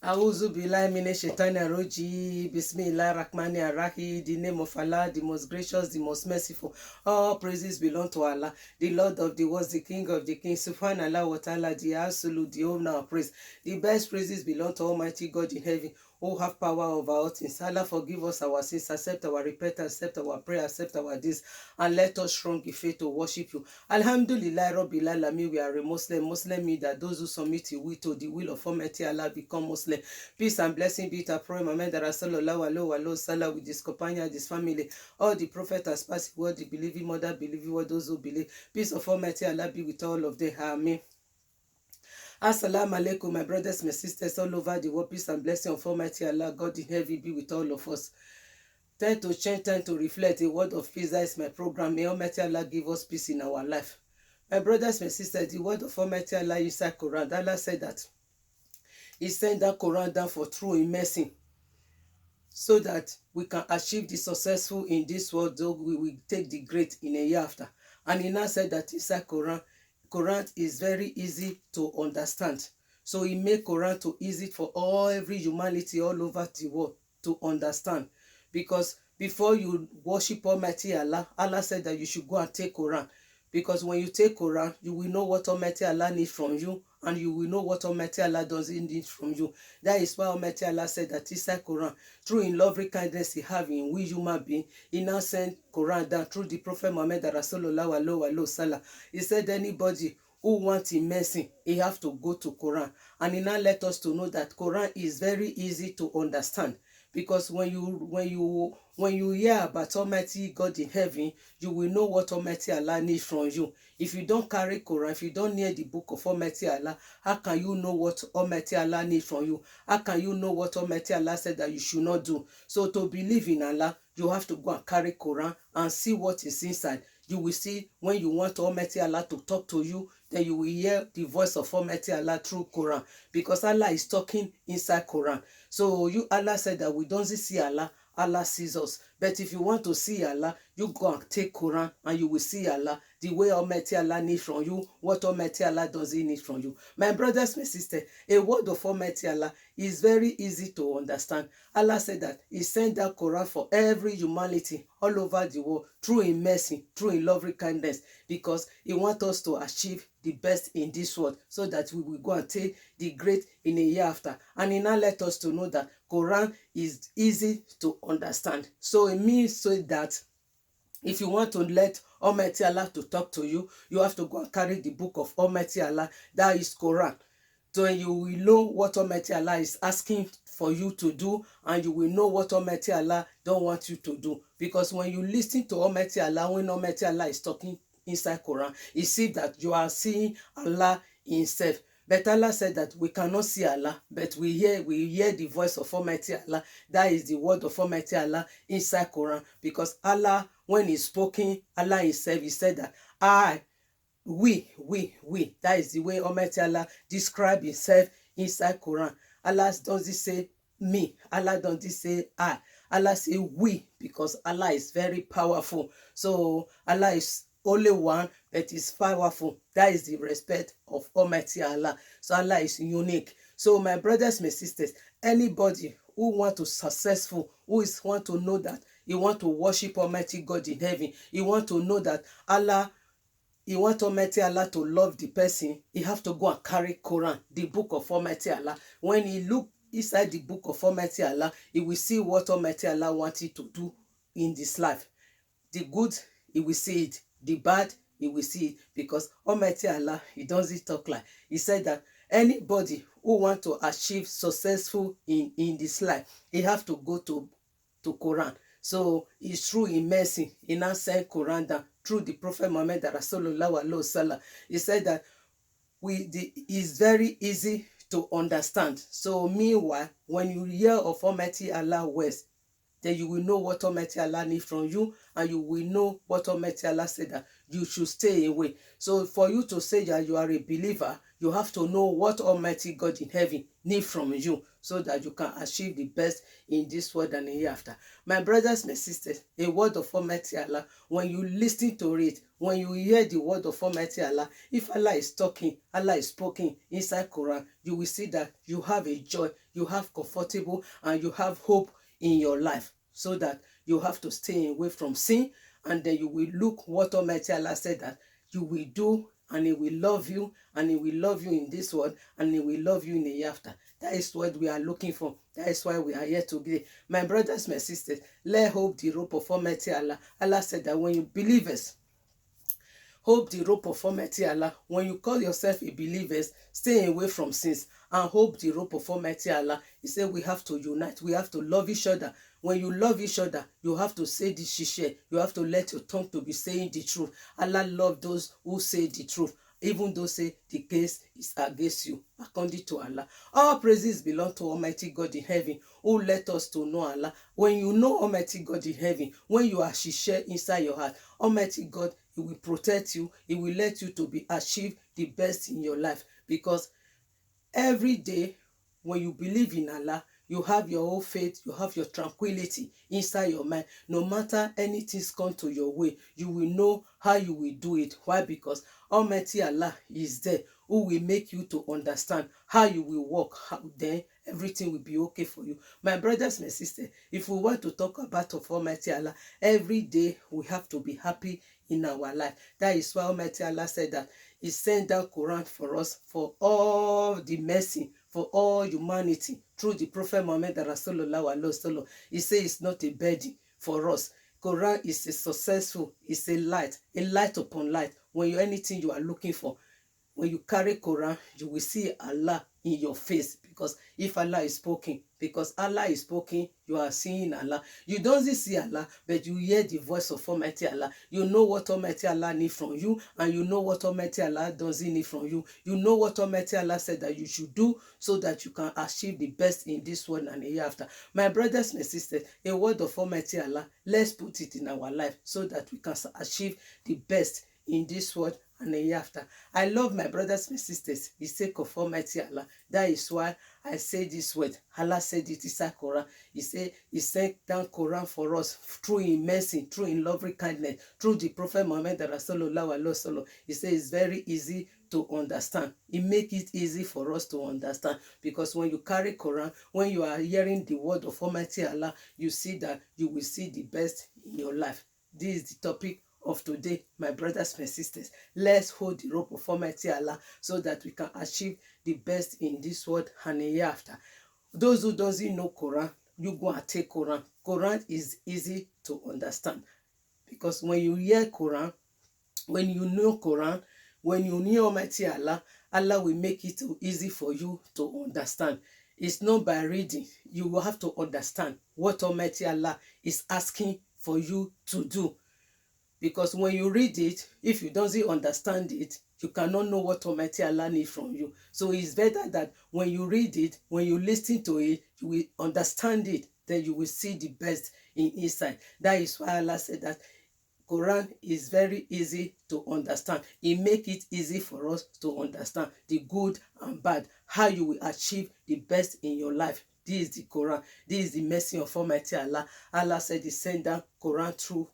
Auzu billahi minash shaitani roji. Bismillah rahmani rahim. The name of Allah, the most gracious, the most merciful. All praises belong to Allah, the Lord of the worlds, the King of the kings. Subhanallah wa ta'ala, the absolute, the owner of praise. The best praises belong to Almighty God in heaven, who have power over all things. Allah forgive us our sins, accept our repentance, accept our prayer, accept our deeds, and let us strong in faith to worship you. Alhamdulillah Rabbil Alamin, we are a Muslim. Muslim means that those who submit to the will of Almighty Allah become Muslim. Peace and blessing be to Prophet Muhammad sallallahu alaihi wasallam with his companion, his family, all the prophets as passed word, the believing mother, believing word, those who believe. Peace of Almighty Allah be with all of them. Amen. Assalamu alaikum, my brothers, my sisters all over the world. Peace and blessing of Almighty Allah, God in heaven, be with all of us. Time to change, time to reflect. A word of peace, that is my program. May Almighty Allah give us peace in our life. My brothers, my sisters, the word of Almighty Allah inside Quran. Allah said that He sent that Quran down for true immersing, so that we can achieve the successful in this world, though we will take the great in a year after. And He now said that inside Quran is very easy to understand. So He made Quran to easy for every humanity all over the world to understand. Because before you worship Almighty Allah, Allah said that you should go and take Quran. Because when you take Quran, you will know what Almighty Allah needs from you, and you will know what Almighty Allah doesn't need from you. That is why Almighty Allah said that inside Quran, through in loving kindness He have in we human being, He now sent Quran down through the Prophet Muhammad sallallahu alaihi wasallam. He said anybody who wants immersing, he have to go to Quran. And He now let us to know that Quran is very easy to understand. Because when you hear about Almighty God in heaven, you will know what Almighty Allah needs from you. If you don't carry Quran, if you don't hear the book of Almighty Allah, how can you know what Almighty Allah needs from you? How can you know what Almighty Allah said that you should not do? So to believe in Allah, you have to go and carry Quran and see what is inside. You will see when you want Almighty Allah to talk to you, then you will hear the voice of Almighty Allah through Quran, because Allah is talking inside Quran. So Allah said that we don't see Allah, Allah sees us. But if you want to see Allah, you go and take Quran and you will see Allah the way Almighty Allah needs from you, what Almighty Allah doesn't need from you. My brothers, my sisters, a word of Almighty Allah is very easy to understand. Allah said that He sent that Quran for every humanity all over the world, through in mercy, through in loving kindness, because He wants us to achieve the best in this world, so that we will go and take the great in a year after. And He now let us to know that Quran is easy to understand. So it means so that if you want to let Almighty Allah to talk to you, you have to go and carry the book of Almighty Allah, that is Quran. So you will know what Almighty Allah is asking for you to do, and you will know what Almighty Allah don't want you to do. Because when you listen to Almighty Allah, when Almighty Allah is talking inside Quran, you see that you are seeing Allah Himself. But Allah said that we cannot see Allah, but we hear the voice of Almighty Allah. That is the word of Almighty Allah inside Quran. Because Allah, when He spoken, Allah Himself, He said that we. That is the way Almighty Allah describe Himself inside Quran. Allah doesn't say me. Allah doesn't say I. Allah say we, because Allah is very powerful. So Allah is only one that is powerful. That is the respect of Almighty Allah. So Allah is unique. So my brothers, my sisters, anybody who want to successful, want to know that he want to worship Almighty God in heaven, he want to know that Allah, he want Almighty Allah to love the person, he have to go and carry Quran, the book of Almighty Allah. When he look inside the book of Almighty Allah, he will see what Almighty Allah wanted to do in this life. The good, he will see it. The bad, he will see it. Because Almighty Allah, He doesn't talk like. He said that anybody who want to achieve successful in this life, he have to go to Quran. So it's through in mercy, He now sent Quran down through the Prophet Muhammad sallallahu alaihi wasallam. He said that it's very easy to understand. So meanwhile, when you hear of Almighty Allah words, then you will know what Almighty Allah needs from you, and you will know what Almighty Allah said that you should stay away. So for you to say that you are a believer, you have to know what Almighty God in heaven needs from you, so that you can achieve the best in this world and hereafter. My brothers, my sisters, a word of Almighty Allah, when you listen to it, when you hear the word of Almighty Allah, if Allah is talking, Allah is speaking inside Quran, you will see that you have a joy, you have comfortable, and you have hope in your life, so that you have to stay away from sin, and then you will look what Almighty Allah said that you will do, and He will love you, and He will love you in this world, and He will love you in the hereafter. That is what we are looking for. That is why we are here today. My brothers, my sisters, let hope the rope of Almighty Allah. Allah said that when you believers hope the rope of Almighty Allah, when you call yourself a believers, stay away from sins and hope the rope of Almighty Allah. He said we have to unite, we have to love each other. When you love each other, you have to say the shishe, you have to let your tongue to be saying the truth. Allah loves those who say the truth, even though say the case is against you, according to Allah. All praises belong to Almighty God in heaven, who let us to know Allah. When you know Almighty God in heaven, when you are shishe inside your heart, Almighty God, He will protect you, He will let you to be achieve the best in your life. Because every day when you believe in Allah, you have your own faith, you have your tranquility inside your mind. No matter anything's come to your way, you will know how you will do it. Why? Because Almighty Allah is there, who will make you to understand how you will walk. Then everything will be okay for you. My brothers, my sisters, if we want to talk about of Almighty Allah, every day we have to be happy in our life. That is why Almighty Allah said that He sent down Quran for us, for all the mercy, for all humanity, through the Prophet Muhammad Rasulullah Alaihi Wasallam. He says it's not a burden for us. Quran is a successful, it's a light upon light. When you anything you are looking for, when you carry Quran, you will see Allah in your face. Because if Allah is speaking, because Allah is speaking, you are seeing Allah. You don't see Allah, but you hear the voice of Almighty Allah. You know what Almighty Allah needs from you, and you know what Almighty Allah doesn't need from you. You know what Almighty Allah said that you should do, so that you can achieve the best in this world and hereafter. My brothers, my sisters, a word of Almighty Allah, let's put it in our life, so that we can achieve the best in this world and hereafter. I love my brothers and sisters, the sake of Almighty Allah. That is why I say this word. Allah said it inside Quran. He said He sent down Quran for us through in mercy, through in loving kindness, through the Prophet Muhammad Rasulullah Alaihi Wasallam. He said it's very easy to understand. He make it easy for us to understand, because when you carry Quran, when you are hearing the word of Almighty Allah, you see that you will see the best in your life. This is the topic of today, my brothers and sisters. Let's hold the rope of Almighty Allah, so that we can achieve the best in this world and hereafter. Those who doesn't know Quran, you go and take Quran. Quran is easy to understand, because when you hear Quran, when you know Quran, when you know Almighty Allah, Allah will make it easy for you to understand. It's not by reading. You will have to understand what Almighty Allah is asking for you to do. Because when you read it, if you don't understand it, you cannot know what Almighty Allah needs from you. So it's better that when you read it, when you listen to it, you will understand it. Then you will see the best inside. That is why Allah said that Quran is very easy to understand. It makes it easy for us to understand the good and bad, how you will achieve the best in your life. This is the Quran. This is the mercy of Almighty Allah. Allah said He sent down Quran through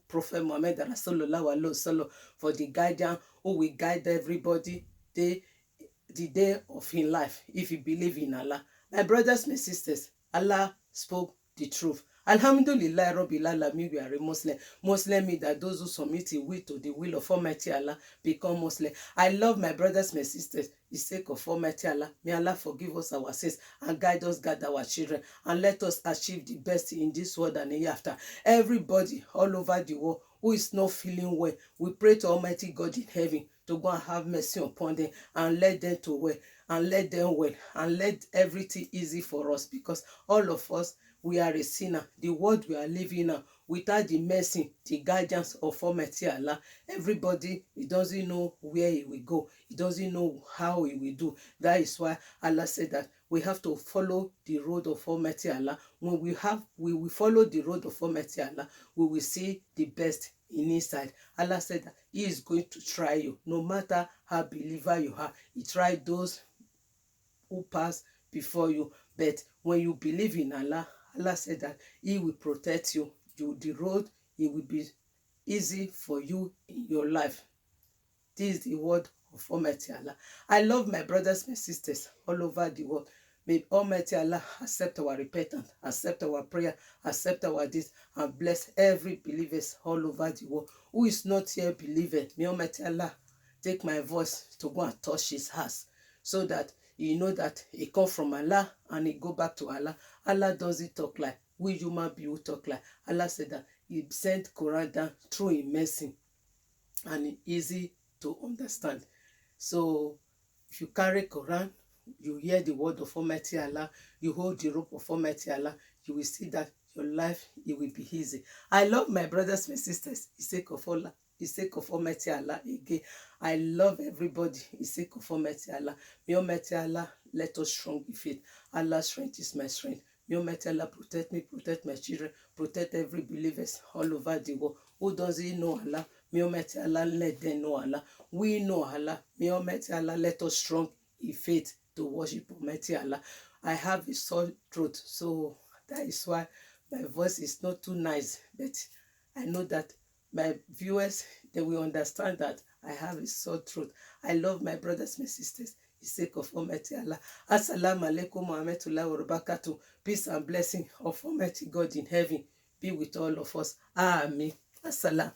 Prophet Muhammad Rasulullah Alaihi Wasallam for the guidance, who will guide everybody the day of in life, if you believe in Allah. My brothers, my sisters, Allah spoke the truth. Alhamdulillah Rabbil Alamin, we are a Muslim. Muslim means that those who submit their will to the will of Almighty Allah become Muslim. I love my brothers, my sisters, the sake of Almighty Allah. May Allah forgive us our sins and guide our children, and let us achieve the best in this world and hereafter. Everybody all over the world who is not feeling well, we pray to Almighty God in heaven to go and have mercy upon them, and let them to well, and let them well, and let everything easy for us, because all of us, we are a sinner. The world we are living now, without the mercy, the guidance of Almighty Allah, everybody, he doesn't know where he will go. He doesn't know how he will do. That is why Allah said that We have to follow the road of Almighty Allah. When we will follow the road of Almighty Allah, we will see the best in inside. Allah said that He is going to try you, no matter how believer you are. He tried those who pass before you. But when you believe in Allah, Allah said that He will protect you. The road, it will be easy for you in your life. This is the word of Almighty Allah. I love my brothers and sisters all over the world. May Almighty Allah accept our repentance, accept our prayer, accept our deeds, and bless every believer all over the world who is not here believing. May Almighty Allah take my voice to go and touch his heart, so that you know that it come from Allah and it go back to Allah. Allah doesn't talk like we human beings talk like. Allah said that He sent Quran down through His mercy, and it's easy to understand. So if you carry Quran, you hear the word of Almighty Allah, you hold the rope of Almighty Allah, you will see that your life, it will be easy. I love my brothers and sisters, the sake of Allah, the sake of Almighty Allah again. I love everybody, the sake of Almighty Allah. May Almighty Allah let us strong in faith. Allah's strength is my strength. May Almighty Allah protect me, protect my children, protect every believer all over the world. Who doesn't know Allah? May Almighty Allah let them know Allah. We know Allah. May Almighty Allah let us strong in faith to worship Almighty Allah. I have a sore throat, so that is why my voice is not too nice. But I know that my viewers, they will understand that I have a sore throat. I love my brothers and sisters, the sake of Almighty Allah. Assalamu alaikum wa rahmatullahi wa barakatuh. Peace and blessing of Almighty God in heaven be with all of us. Amen. Assalam.